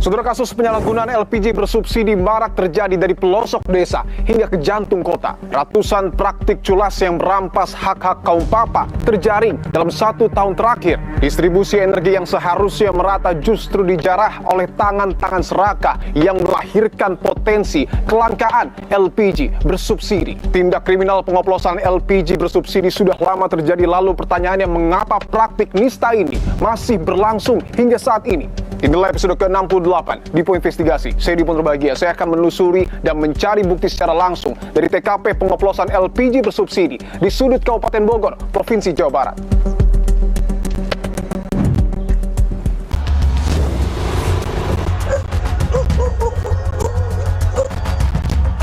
Saudara, kasus penyalahgunaan LPG bersubsidi marak terjadi dari pelosok desa hingga ke jantung kota. Ratusan praktik culas yang merampas hak-hak kaum papa terjaring dalam 1 tahun terakhir. Distribusi energi yang seharusnya merata justru dijarah oleh tangan-tangan serakah yang melahirkan potensi kelangkaan LPG bersubsidi. Tindak kriminal pengoplosan LPG bersubsidi sudah lama terjadi, lalu pertanyaannya mengapa praktik nista ini masih berlangsung hingga saat ini? Inilah episode ke-68 di Poin Investigasi. Saya Dipon Terbahagia. Saya akan menelusuri dan mencari bukti secara langsung dari TKP pengoplosan LPG bersubsidi di sudut Kabupaten Bogor, Provinsi Jawa Barat.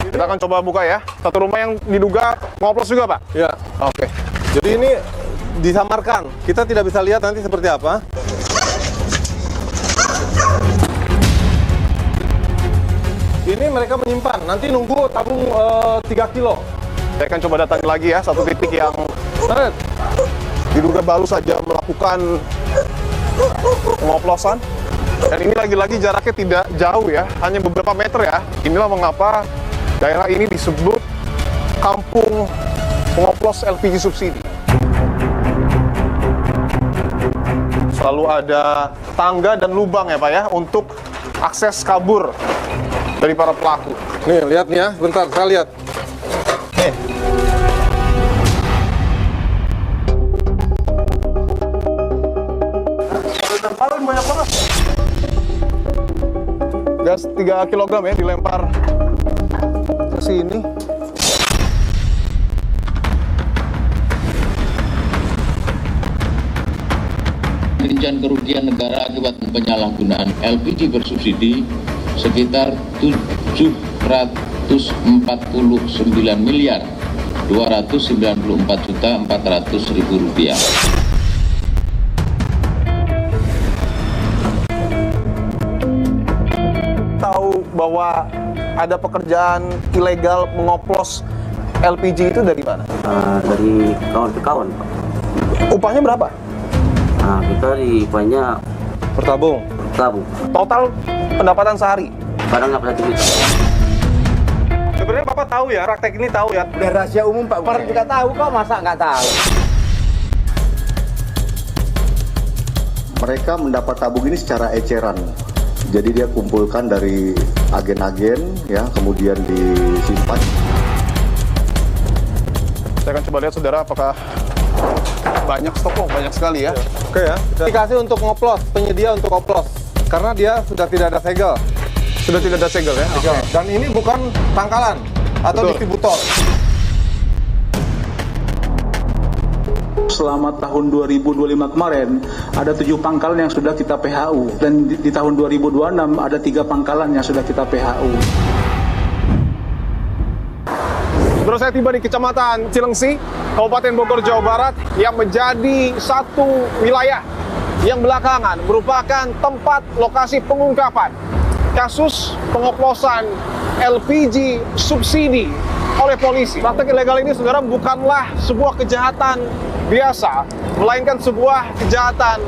Kita akan coba buka ya. Satu rumah yang diduga pengoplos juga, Pak? Ya. Oke. Jadi ini disamarkan. Kita tidak bisa lihat nanti seperti apa. Ini mereka menyimpan, nanti nunggu tabung 3 kilo. Saya akan coba datangi lagi ya, satu titik yang diduga baru saja melakukan pengoplosan. Dan ini lagi-lagi jaraknya tidak jauh ya, hanya beberapa meter ya. Inilah mengapa daerah ini disebut kampung pengoplos LPG subsidi. Selalu ada tangga dan lubang ya Pak ya, untuk akses kabur dari para pelaku. Nih, lihat nih ya, bentar, saya lihat. Nih. Lemparin banyak banget. Gas 3 kg ya dilempar ke sini. Rincian kerugian negara akibat penyalahgunaan LPG bersubsidi sekitar 749.294.400.000 rupiah. Tahu bahwa ada pekerjaan ilegal mengoplos LPG itu dari mana? Dari kawan ke kawan, Pak. Upahnya berapa? Nah, kita di upahnya Per tabung. tabung. Total pendapatan sehari? Kadang nggak 1 juta. Sebenarnya Bapak tahu ya, praktek ini tahu ya? Udah rahasia umum Pak. Orang juga tahu kok, masa nggak tahu? Mereka mendapat tabung ini secara eceran. Jadi dia kumpulkan dari agen-agen, ya, kemudian disimpan. Saya akan coba lihat saudara apakah banyak stok. Oh, banyak sekali ya. Oke ya. Dikasih untuk ngoplos, penyedia untuk oplos. Karena dia sudah tidak ada segel. Sudah tidak ada segel ya? Segel. Dan ini bukan pangkalan atau Betul. distributor. Selama tahun 2025 kemarin ada 7 pangkalan yang sudah kita PHU, dan di tahun 2026 ada 3 pangkalan yang sudah kita PHU. Terus saya tiba di Kecamatan Cilengsi, Kabupaten Bogor, Jawa Barat, yang menjadi satu wilayah yang belakangan merupakan tempat lokasi pengungkapan kasus pengoplosan LPG subsidi oleh polisi. Praktek ilegal ini, saudara, bukanlah sebuah kejahatan biasa, melainkan sebuah kejahatan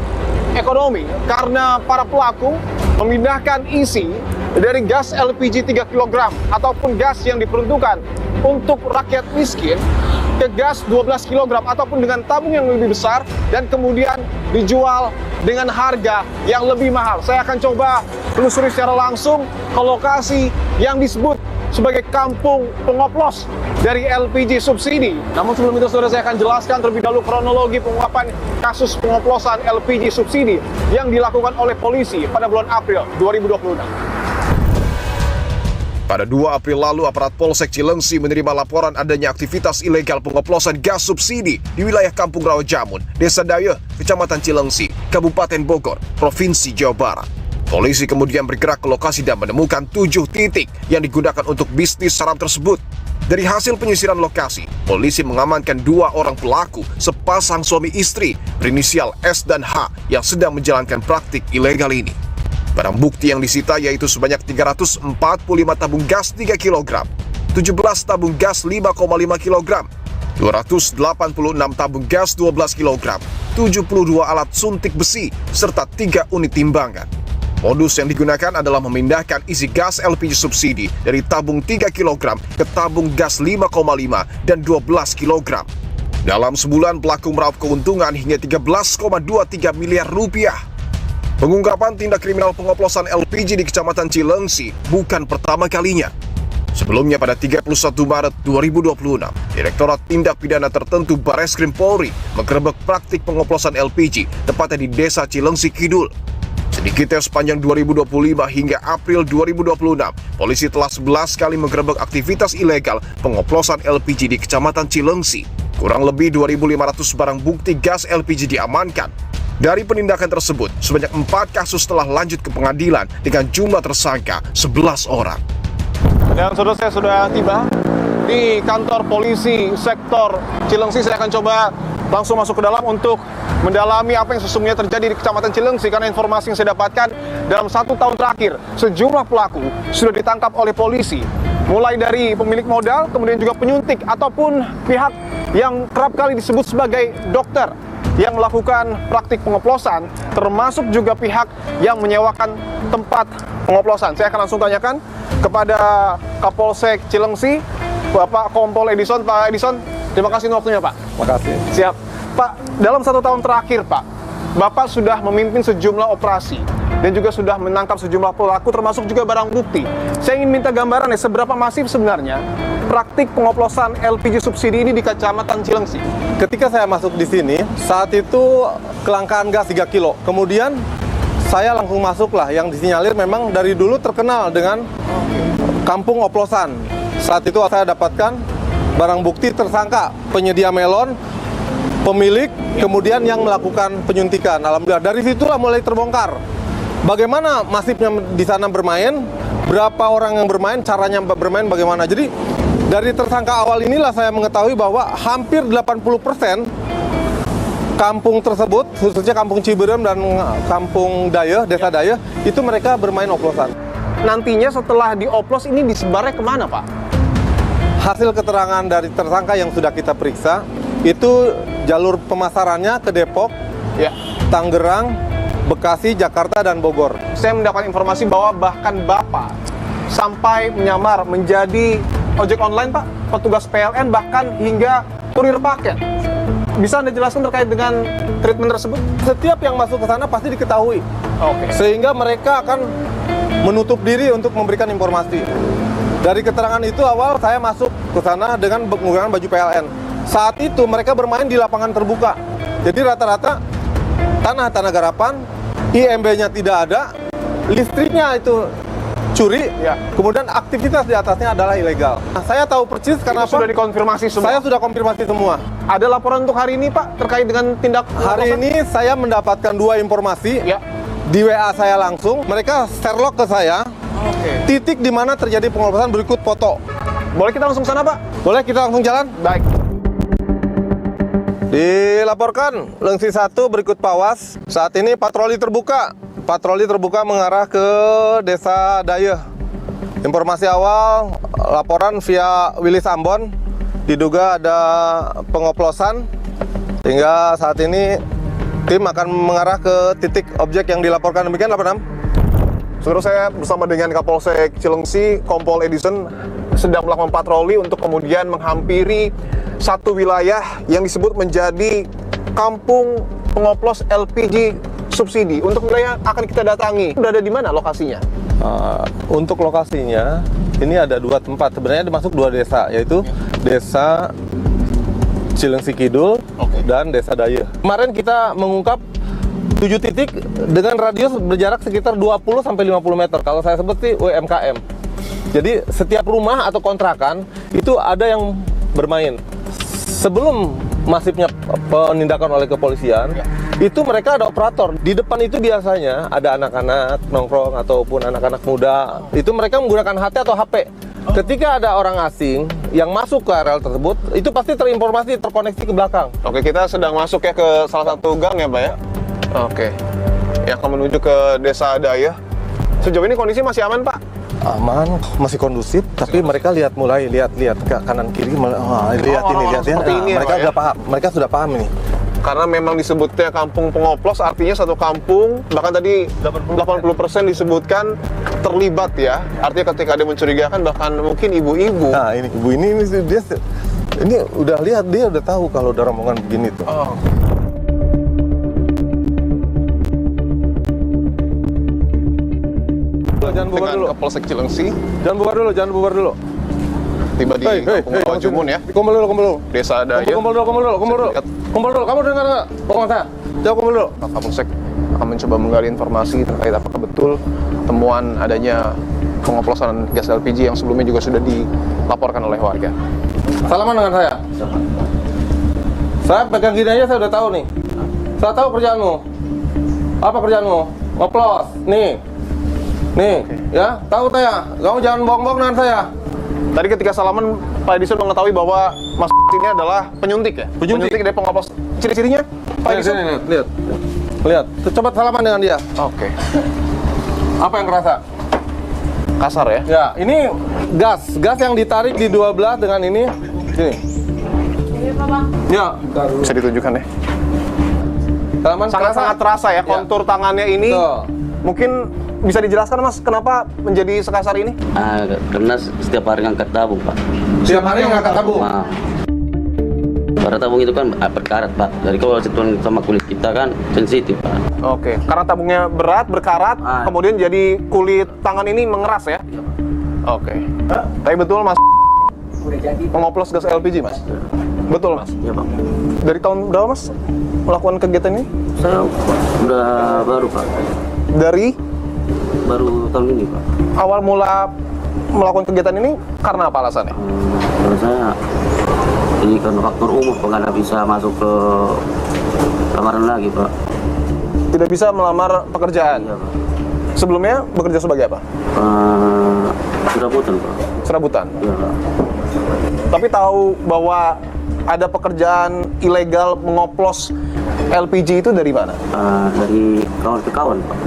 ekonomi karena para pelaku memindahkan isi dari gas LPG 3 kg ataupun gas yang diperuntukkan untuk rakyat miskin ke gas 12 kg ataupun dengan tabung yang lebih besar dan kemudian dijual dengan harga yang lebih mahal. Saya akan coba telusuri secara langsung ke lokasi yang disebut sebagai kampung pengoplos dari LPG subsidi. Namun sebelum itu, saudara, saya akan jelaskan terlebih dahulu kronologi pengungkapan kasus pengoplosan LPG subsidi yang dilakukan oleh polisi pada bulan April 2026. Pada 2 April lalu, aparat Polsek Cilengsi menerima laporan adanya aktivitas ilegal pengoplosan gas subsidi di wilayah Kampung Rawajamun, Desa Dayeuh, Kecamatan Cilengsi, Kabupaten Bogor, Provinsi Jawa Barat. Polisi kemudian bergerak ke lokasi dan menemukan 7 titik yang digunakan untuk bisnis haram tersebut. Dari hasil penyisiran lokasi, polisi mengamankan 2 orang pelaku, sepasang suami istri berinisial S dan H yang sedang menjalankan praktik ilegal ini. Barang bukti yang disita yaitu sebanyak 345 tabung gas 3 kg, 17 tabung gas 5,5 kg, 286 tabung gas 12 kg, 72 alat suntik besi, serta 3 unit timbangan. Modus yang digunakan adalah memindahkan isi gas LPG subsidi dari tabung 3 kg ke tabung gas 5,5 dan 12 kg. Dalam sebulan pelaku meraup keuntungan hingga 13,23 miliar rupiah. Pengungkapan tindak kriminal pengoplosan LPG di Kecamatan Cilengsi bukan pertama kalinya. Sebelumnya pada 31 Maret 2026, Direktorat Tindak Pidana Tertentu Bareskrim Polri menggerebek praktik pengoplosan LPG tepatnya di Desa Cilengsi Kidul. Sedikitnya sepanjang 2025 hingga April 2026, polisi telah 11 kali menggerebek aktivitas ilegal pengoplosan LPG di Kecamatan Cilengsi. Kurang lebih 2.500 barang bukti gas LPG diamankan. Dari penindakan tersebut, sebanyak 4 kasus telah lanjut ke pengadilan dengan jumlah tersangka 11 orang. Dan saudara, saya sudah tiba di kantor polisi sektor Cilengsi. Saya akan coba langsung masuk ke dalam untuk mendalami apa yang sesungguhnya terjadi di Kecamatan Cilengsi, karena informasi yang saya dapatkan dalam 1 tahun terakhir sejumlah pelaku sudah ditangkap oleh polisi, mulai dari pemilik modal, kemudian juga penyuntik ataupun pihak yang kerap kali disebut sebagai dokter yang melakukan praktik pengoplosan, termasuk juga pihak yang menyewakan tempat pengoplosan. Saya akan langsung tanyakan kepada Kapolsek Cilengsi, Bapak Kompol Edison. Pak Edison, terima kasih waktunya, Pak. Makasih. Siap. Pak, dalam 1 tahun terakhir, Pak, Bapak sudah memimpin sejumlah operasi dan juga sudah menangkap sejumlah pelaku, termasuk juga barang bukti. Saya ingin minta gambaran ya, seberapa masif sebenarnya praktik pengoplosan LPG subsidi ini di Kecamatan Cilengsi. Ketika saya masuk di sini, saat itu kelangkaan gas 3 kilo. Kemudian saya langsung masuklah, yang disinyalir memang dari dulu terkenal dengan kampung oplosan. Saat itu saya dapatkan barang bukti tersangka, penyedia melon, pemilik, kemudian yang melakukan penyuntikan. Alhamdulillah, dari situlah mulai terbongkar. Bagaimana masifnya di sana bermain, berapa orang yang bermain, caranya bermain bagaimana. Jadi dari tersangka awal inilah saya mengetahui bahwa hampir 80% kampung tersebut, khususnya Kampung Ciberem dan Kampung Dayeh, Desa Dayeh, itu mereka bermain oplosan. Nantinya setelah dioplos ini disebarnya kemana, Pak? Hasil keterangan dari tersangka yang sudah kita periksa, itu jalur pemasarannya ke Depok, Tangerang, Bekasi, Jakarta, dan Bogor. Saya mendapat informasi bahwa bahkan Bapak sampai menyamar menjadi ojek online, Pak, petugas PLN, bahkan hingga kurir paket. Bisa Anda jelaskan terkait dengan treatment tersebut? Setiap yang masuk ke sana pasti diketahui. Oke. Sehingga mereka akan menutup diri untuk memberikan informasi. Dari keterangan itu awal saya masuk ke sana dengan menggunakan baju PLN. Saat itu mereka bermain di lapangan terbuka. Jadi rata-rata tanah garapan, IMB-nya tidak ada, listriknya itu curi, kemudian aktivitas di atasnya adalah ilegal. Nah, saya tahu persis karena sudah dikonfirmasi semua. Saya sudah konfirmasi semua. Ada laporan untuk hari ini, Pak, terkait dengan tindak hari ini saya mendapatkan 2 informasi. Di WA saya langsung, mereka Sherlock ke saya. Titik di mana terjadi pengoplosan berikut foto. Boleh kita langsung sana, Pak? Boleh, kita langsung jalan? Baik. Dilaporkan Lengsi 1 berikut Pawas. Saat ini patroli terbuka. Patroli terbuka mengarah ke Desa Dayeh. Informasi awal, laporan via Willis Ambon, diduga ada pengoplosan. Hingga saat ini tim akan mengarah ke titik objek yang dilaporkan. Demikian laporan. Saudara, saya bersama dengan Kapolsek Cilengsi, Kompol Edison, sedang melakukan patroli untuk kemudian menghampiri satu wilayah yang disebut menjadi kampung pengoplos LPG subsidi. Untuk wilayah akan kita datangi, berada di mana lokasinya? Untuk lokasinya, ini ada 2 tempat. Sebenarnya masuk 2 desa, yaitu Desa Cilengsi Kidul dan Desa Dayeh. Kemarin kita mengungkap 7 titik dengan radius berjarak sekitar 20-50 meter. Kalau saya sebut sih UMKM. Jadi setiap rumah atau kontrakan itu ada yang bermain. Sebelum masifnya penindakan oleh kepolisian, itu mereka ada operator. Di depan itu biasanya ada anak-anak nongkrong ataupun anak-anak muda. Itu mereka menggunakan HT atau HP. Ketika ada orang asing yang masuk ke areal tersebut, itu pasti terinformasi, terkoneksi ke belakang. Oke, kita sedang masuk ya ke salah satu gang ya, Pak ya? Oke. Ya, akan menuju ke Desa Dayeh. Sejauh ini kondisi masih aman, Pak? Aman, masih kondusif, tapi mereka mulai lihat ke kanan kiri, lihat ya. Ini Mereka ya, sudah paham, mereka sudah paham ini. Karena memang disebutnya kampung pengoplos, artinya satu kampung, bahkan tadi 80% disebutkan terlibat ya. Artinya ketika ada mencurigakan, bahkan mungkin ibu-ibu. Nah ini ibu ini dia ini udah lihat, dia udah tahu kalau ada rombongan begini tuh. Oh. Jangan bubar Dengan dulu. ke Polsek Cilengsi, Jangan bubar dulu. tiba di Kampung Rawa Jumun ya, Kumpul dulu. Desa Daya. Kumpul dulu. Kumpul dulu. Kamu dengar nggak? Pokoknya saya. Jauh kumpul dulu. Kapolsek akan mencoba menggali informasi terkait apakah betul temuan adanya pengoplosan gas LPG yang sebelumnya juga sudah dilaporkan oleh warga. Salaman dengan saya. Saya pegang gini aja saya udah tahu nih. Saya tahu kerjaanmu. Apa kerjaanmu? Ngoplos. Nih, ya. Tahu saya. Kamu jangan bohong-bohong dengan saya. Tadi ketika salaman, Pak Edison mengetahui bahwa Mas ini adalah penyuntik ya? Penyuntik dari pengoplos. Ciri-cirinya, Pak Edison? Lihat. Coba salaman dengan dia. Oke. Apa yang kerasa? Kasar ya? Ya, ini gas yang ditarik di 12 dengan ini. Sini. Ya, Bisa ditunjukkan ya? salaman Sangat-sangat terasa ya, kontur tangannya ini. Betul. Mungkin bisa dijelaskan Mas, kenapa menjadi sekasar ini? Karena setiap hari ngangkat tabung, Pak. Tiap hari ngangkat tabung. Nah, karena tabung itu kan berkarat, Pak. Jadi kalau sentuhan sama kulit kita kan sensitif, Pak. Oke, karena tabungnya berat, berkarat, kemudian jadi kulit tangan ini mengeras ya? Oke. Tapi betul Mas, pengoplos gas LPG Mas? Betul Mas? Iya, Pak. Dari tahun berapa Mas melakukan kegiatan ini? Saya udah baru, Pak. Dari Baru tahun ini, Pak. awal mula melakukan kegiatan ini karena apa alasannya? Kalau saya ini karena faktor umur, Pak, nggak bisa masuk ke lamaran lagi, Pak. Tidak bisa melamar pekerjaan. Iya, Pak. Sebelumnya bekerja sebagai apa? Serabutan, Pak. Serabutan. Iya, Pak. Tapi tahu bahwa ada pekerjaan ilegal mengoplos LPG itu dari mana? Dari kawan ke kawan, Pak.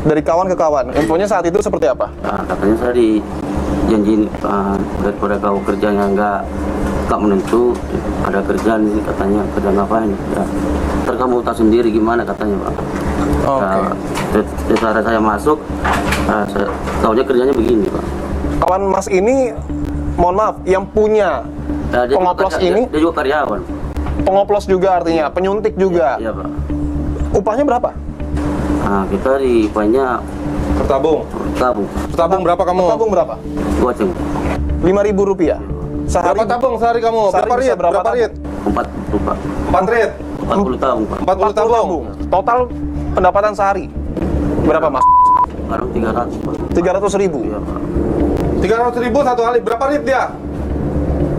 Dari kawan ke kawan. Infonya saat itu seperti apa? Katanya saya dijanjiin daripada kau kerjanya nggak menentu, ada kerjaan ini katanya, kerja ngapain? Ya, ntar kamu tahu sendiri gimana katanya, Pak. Cara saya masuk, saya tahunya kerjanya begini, Pak. Kawan Mas ini, mohon maaf, yang punya Dia pengoplos juga, ini, dia juga karyawan. pengoplos juga artinya, penyuntik juga. Iya, Pak. Upahnya berapa? Kita di upahnya Bertabung. Bertabung berapa kamu? Tabung berapa? 2 jam. Rp5.000 sehari. Berapa tabung sehari kamu? Sehari Berapa bisa rit? berapa Berapa rit? 40, Pak. 4 rit. 40 tabung, Pak. 40 tabung. Total pendapatan sehari berapa Mas? Sekarang 300, Pak. 300.000. Iya, Pak. 300.000 satu kali. Berapa rit dia?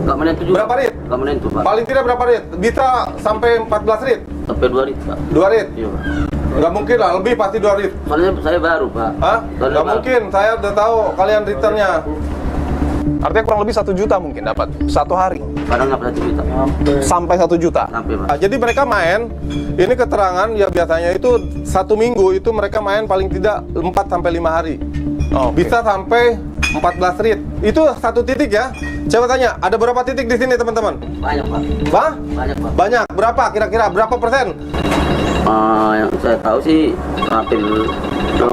Nggak menentu juga. Berapa rit? Nggak menentu, Pak. Paling tidak berapa rit? Bisa sampai 14 rit? Sampai 2 rit, Pak. 2 rit? Iya, Pak. Nggak mungkin lah, lebih pasti 2 rit. Soalnya saya baru, Pak. Hah? Soalnya Nggak baru. mungkin, saya udah tahu kalian returnnya. Artinya kurang lebih 1 juta mungkin dapat satu hari. Kadang nggak pernah cerita. Sampai 1 juta. Sampai, Pak. Nah, jadi mereka main, ini keterangan ya biasanya itu 1 minggu itu mereka main paling tidak 4 sampai 5 hari. Bisa sampai 14 rit. Itu satu titik ya. Coba tanya, ada berapa titik di sini teman-teman? Banyak, Pak. Bah? Banyak, Pak. Banyak. Berapa kira-kira? Berapa persen? Yang saya tahu sih hampir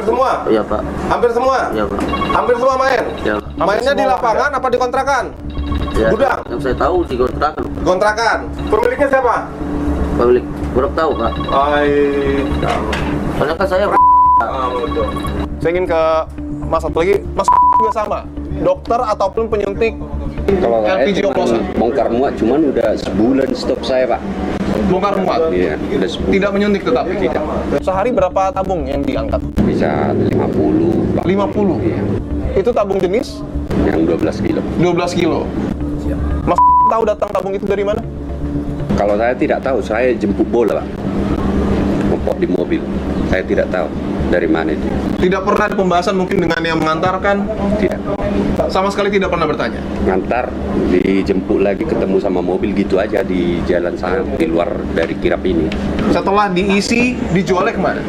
semua? Iya, Pak. Hampir semua? Iya, Pak. Hampir semua main? Iya. Mainnya di lapangan apa di kontrakan? Ya, Gudang? yang saya tahu di kontrakan. Kontrakan. Pemiliknya siapa? Pemilik kurang tahu, Pak. Soalnya kan saya Saya ingin ke Mas satu lagi. Mas juga sama, dokter ataupun penyuntik Kalau LPG oplosan. bongkar muat, cuman udah sebulan stop saya, Pak. Bongkar muat. Iya, udah sebulan. Tidak menyuntik tetap. Tidak. Sehari berapa tabung yang diangkat? Bisa 50. 50. Iya. Itu tabung jenis Yang 12 kilo. 12 kilo. Mas tahu datang tabung itu dari mana? Kalau saya tidak tahu, saya jemput bola, Pak. Ngepok di mobil. Saya tidak tahu. dari mana itu. Tidak pernah ada pembahasan mungkin dengan yang mengantarkan? Tidak. Sama sekali tidak pernah bertanya? Ngantar, dijemput lagi ketemu sama mobil gitu aja di jalan sana, di luar dari kirap ini. Setelah diisi, dijualnya kemana?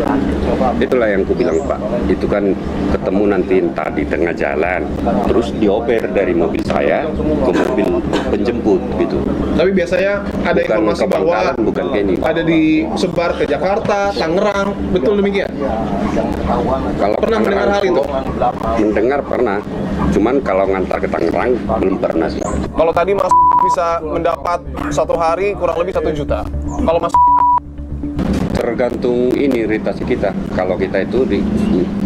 Itulah yang ku bilang Pak, itu kan ketemu nanti entah di tengah jalan, terus dioper dari mobil saya ke mobil penjemput gitu. Tapi biasanya ada Bukan informasi ke bahwa Bangkalan, bukan ke ini. ada disebar ke Jakarta, Tangerang, betul demikian? Kalau Pernah mendengar hal itu? Mendengar pernah, cuman kalau ngantar ke Tangerang belum pernah sih. Kalau tadi Mas bisa mendapat satu hari kurang lebih 1 juta. Kalau Mas Tergantung ini ritasi kita. Kalau kita itu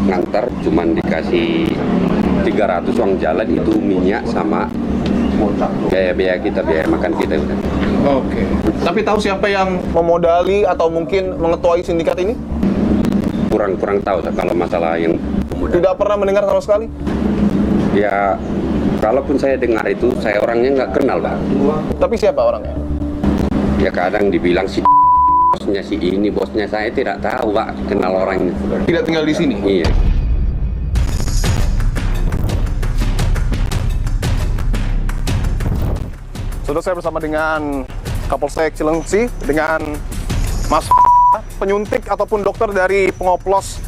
ngantar cuman dikasih 300 uang jalan, itu minyak sama biaya kita, biaya makan kita udah. Oke. Tapi tahu siapa yang memodali atau mungkin mengetuai sindikat ini? Kurang tahu kalau masalah yang pemuda. Tidak pernah mendengar sama sekali? Ya, kalaupun saya dengar itu, saya orangnya nggak kenal Pak. Tapi siapa orangnya? Ya kadang dibilang si bosnya si ini, bosnya saya tidak tahu Pak, kenal orangnya. Tidak tinggal di sini? Iya. Sudah saya bersama dengan Kapolsek Cilengsi, dengan Mas penyuntik ataupun dokter dari pengoplos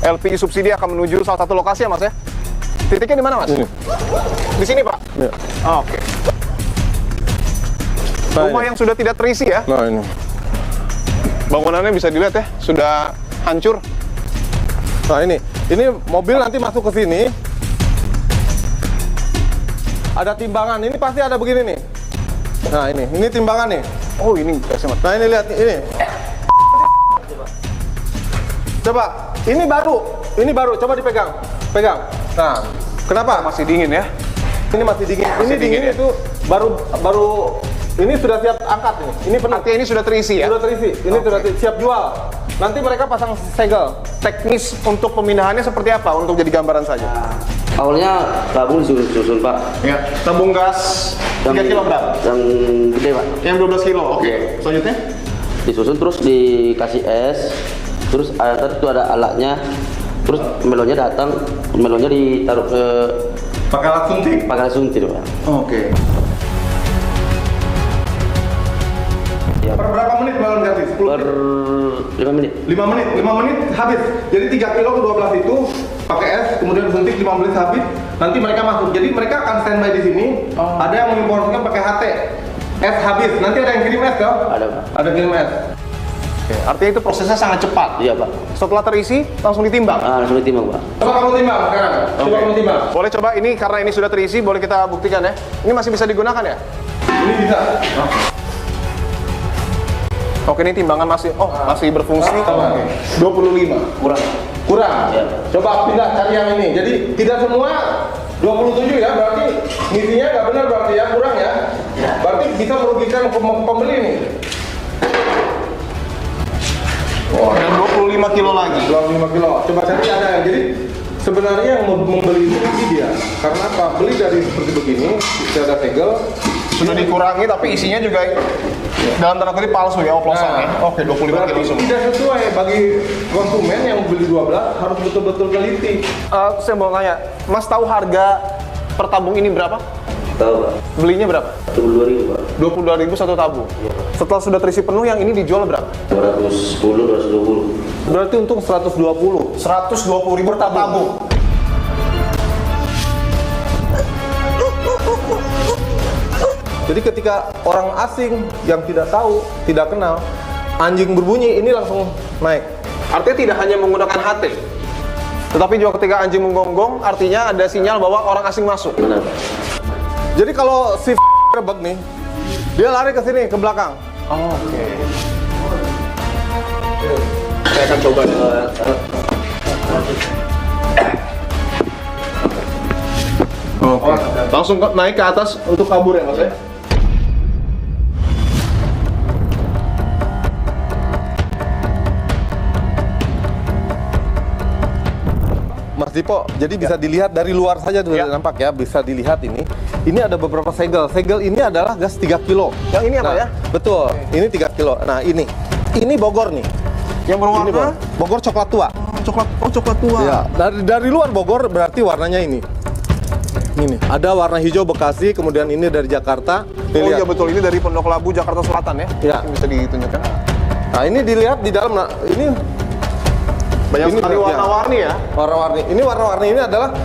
LPG subsidi akan menuju salah satu lokasi ya Mas ya? Titiknya di mana Mas? Ini. Di sini Pak? Ya. Oke. Rumah yang sudah tidak terisi ya? Nah ini. Bangunannya bisa dilihat ya, sudah hancur. Nah ini mobil nanti masuk ke sini. Ada timbangan, ini pasti ada begini nih. Nah ini timbangan nih. Oh ini SMA. Nah ini lihat ini. Coba, ini baru, coba dipegang, pegang. Nah, kenapa? Masih dingin ya? Ini masih dingin. Masih Ini dingin dingin ya? itu baru. Ini sudah siap angkat nih. Ini penuh. Artinya ini sudah terisi ya? Sudah terisi. Ini sudah siap jual. Nanti mereka pasang segel. Teknis untuk pemindahannya seperti apa? Untuk jadi gambaran saja. Awalnya tabung disusun Pak. Ya, tabung gas 3 kilo berapa? Yang gede Pak. Yang 12 kilo, oke. Selanjutnya? Disusun terus dikasih es. Terus itu ada alatnya. Terus melonnya datang, melonnya ditaruh ke Pakai alat suntik. pakai suntik Pak. Oke. Per berapa menit balon ganti? 10 Per 5 menit. 5 menit habis. Jadi 3 kilo ke 12 itu pakai es, kemudian suntik 5 menit habis. Nanti mereka masuk. Jadi mereka akan standby di sini. Ada yang menginformasikan pakai HT. Es habis. Nanti ada yang kirim es kok? Ada Pak. Ada kirim es. Oke, artinya itu prosesnya sangat cepat. Iya Pak. Setelah terisi, langsung ditimbang. Langsung ditimbang Pak. Coba kamu timbang sekarang. Coba kamu timbang. Boleh coba ini, karena ini sudah terisi, boleh kita buktikan ya. Ini masih bisa digunakan ya? Ini bisa. Oke, ini timbangan masih berfungsi. 25. Kurang. Iya. Coba pindah cari yang ini. Jadi tidak semua 27 ya, berarti ngisinya nggak benar berarti ya, kurang ya. Berarti bisa merugikan pembeli nih. Dan 25 kilo lagi. 25 kilo. Coba cari ada yang. Jadi sebenarnya yang membeli itu dia. Karena apa? Beli dari seperti begini, tidak ada segel. Sudah dikurangi, tapi isinya juga dalam tanda kutip palsu ya, oplosan ya. Oke, 25 kilo semua. Tidak sesuai bagi konsumen yang beli 12 harus betul-betul teliti. Saya mau tanya, Mas tahu harga per tabung ini berapa? Tahu Pak. Belinya berapa? 22.000 Pak. 22.000 satu tabung. Setelah sudah terisi penuh, yang ini dijual berapa? 210, 220. Berarti untung 120. 120.000 per tabung. Jadi ketika orang asing yang tidak tahu, tidak kenal, anjing berbunyi, ini langsung naik. Artinya tidak hanya menggunakan HT, tetapi juga ketika anjing menggonggong, artinya ada sinyal bahwa orang asing masuk. Benar. Jadi kalau si rebek nih, dia lari ke sini, ke belakang. Oke. Saya akan coba. Oke. Langsung naik ke atas untuk kabur ya Mas ya? Mas Dipo, jadi bisa dilihat dari luar saja sudah nampak ya, bisa dilihat ini. Ini ada beberapa segel. Segel ini adalah gas 3 kilo. Yang ini apa ya? Betul, ini 3 kilo. Nah ini Bogor nih. Yang berwarna? Bogor coklat tua. coklat. Oh, coklat tua. Ya, dari luar Bogor berarti warnanya ini. Ini ada warna hijau Bekasi, kemudian ini dari Jakarta. Oh iya betul, ini dari Pondok Labu Jakarta Selatan ya. Ya. Ini bisa ditunjukkan. Nah ini dilihat di dalam. Nah ini banyak ini sekali warna-warni ya. Warna-warni. Ini warna-warni ini adalah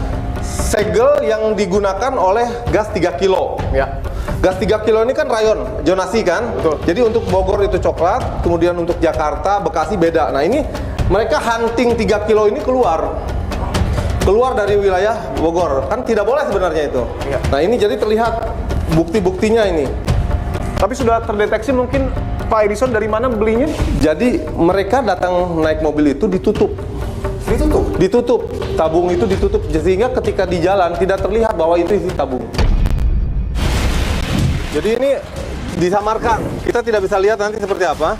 segel yang digunakan oleh gas 3 kilo. Ya. Gas 3 kilo ini kan rayon, zonasi kan? Betul. Jadi untuk Bogor itu coklat, kemudian untuk Jakarta, Bekasi beda. Nah ini mereka hunting 3 kilo ini keluar dari wilayah Bogor. Kan tidak boleh sebenarnya itu. Ya. Nah ini jadi terlihat bukti-buktinya ini. Tapi sudah terdeteksi mungkin Pak Edison dari mana belinya? Jadi mereka datang naik mobil itu ditutup. Ditutup. Tabung itu ditutup sehingga ketika di jalan tidak terlihat bahwa itu isi tabung. Jadi ini disamarkan. Kita tidak bisa lihat nanti seperti apa.